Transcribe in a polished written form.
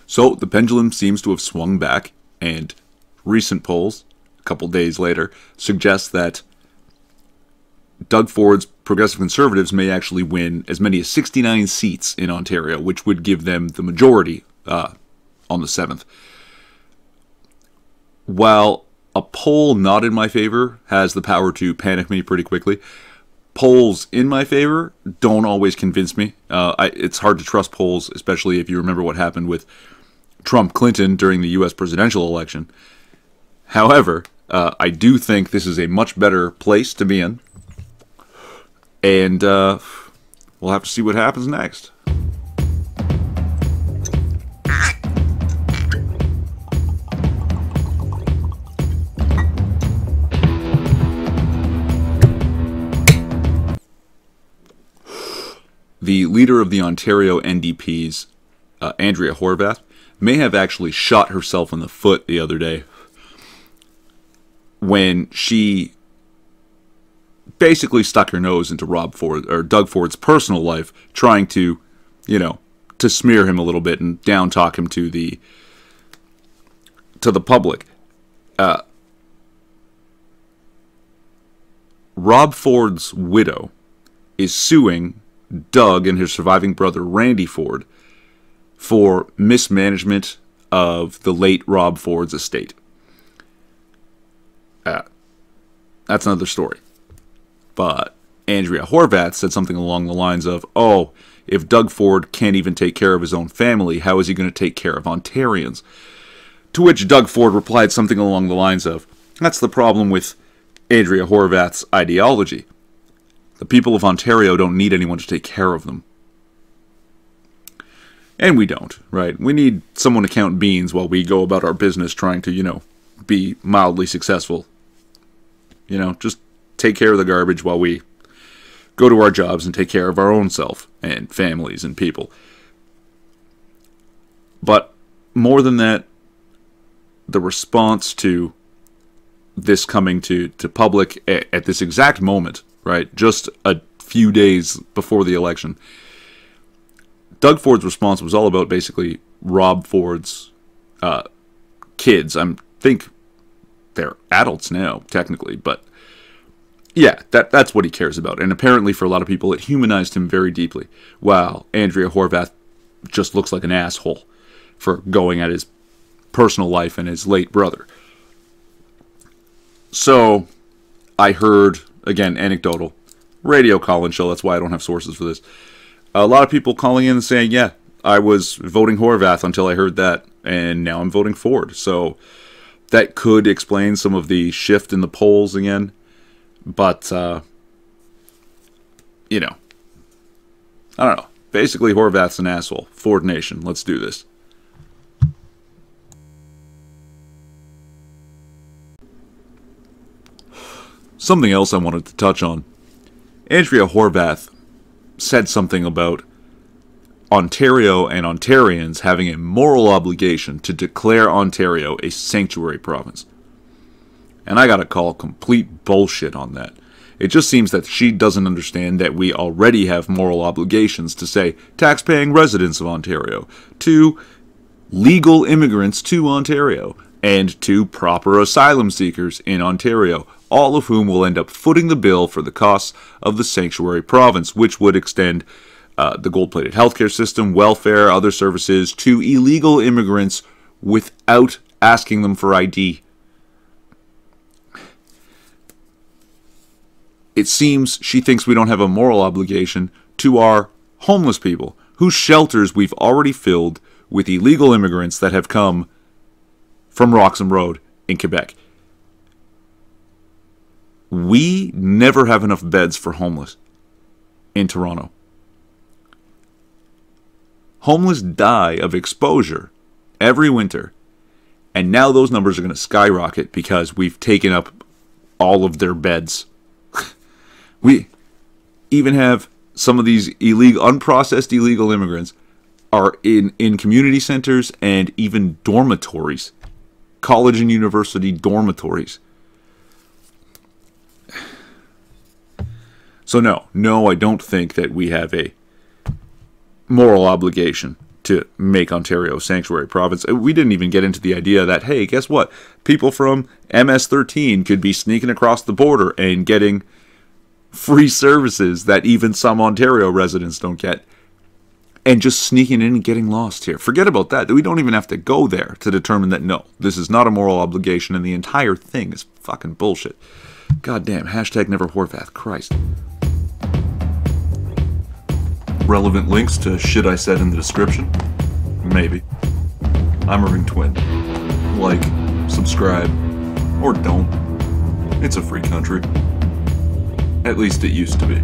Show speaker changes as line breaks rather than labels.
So the pendulum seems to have swung back, and recent polls, a couple days later, suggest that Doug Ford's Progressive Conservatives may actually win as many as 69 seats in Ontario, which would give them the majority on the 7th. While a poll not in my favor has the power to panic me pretty quickly, polls in my favor don't always convince me. It's hard to trust polls, especially if you remember what happened with Trump-Clinton during the U.S. presidential election. However, I do think this is a much better place to be in, and we'll have to see what happens next. The leader of the Ontario NDPs, Andrea Horwath, may have actually shot herself in the foot the other day when she basically stuck her nose into Doug Ford's personal life, trying to, to smear him a little bit and down talk him to the public. Rob Ford's widow is suing Doug and his surviving brother Randy Ford for mismanagement of the late Rob Ford's estate. That's another story. But Andrea Horwath said something along the lines of, oh, if Doug Ford can't even take care of his own family, how is he going to take care of Ontarians? To which Doug Ford replied something along the lines of, that's the problem with Andrea Horwath's ideology. The people of Ontario don't need anyone to take care of them. And we don't, right? We need someone to count beans while we go about our business trying to, be mildly successful. Just take care of the garbage while we go to our jobs and take care of our own self and families and people. But more than that, the response to this coming to public at this exact moment, right, just a few days before the election, Doug Ford's response was all about basically Rob Ford's kids. I think they're adults now, technically, but yeah, that's what he cares about. And apparently for a lot of people, it humanized him very deeply. Wow, Andrea Horwath just looks like an asshole for going at his personal life and his late brother. So I heard, again, anecdotal, radio call-in show, that's why I don't have sources for this. A lot of people calling in and saying, yeah, I was voting Horwath until I heard that, and now I'm voting Ford. So that could explain some of the shift in the polls again. But, I don't know. Basically, Horwath's an asshole. Ford Nation, let's do this. Something else I wanted to touch on. Andrea Horwath said something about Ontario and Ontarians having a moral obligation to declare Ontario a sanctuary province. And I gotta call complete bullshit on that. It just seems that she doesn't understand that we already have moral obligations to, say, tax-paying residents of Ontario, to legal immigrants to Ontario, and to proper asylum seekers in Ontario, all of whom will end up footing the bill for the costs of the sanctuary province, which would extend the gold-plated healthcare system, welfare, other services to illegal immigrants without asking them for ID. It seems she thinks we don't have a moral obligation to our homeless people, whose shelters we've already filled with illegal immigrants that have come from Roxham Road in Quebec. We never have enough beds for homeless in Toronto. Homeless die of exposure every winter, and now those numbers are going to skyrocket because we've taken up all of their beds. We even have some of these unprocessed illegal immigrants are in community centers and even dormitories, college and university dormitories. So no, I don't think that we have a moral obligation to make Ontario a sanctuary province. We didn't even get into the idea that, hey, guess what? People from MS-13 could be sneaking across the border and getting free services that even some Ontario residents don't get, and just sneaking in and getting lost here. Forget about that. We don't even have to go there to determine that, no, this is not a moral obligation, and the entire thing is fucking bullshit. Goddamn, hashtag never Horwath, Christ. Relevant links to shit I said in the description? Maybe. I'm a ring twin. Like, subscribe, or don't. It's a free country. At least it used to be.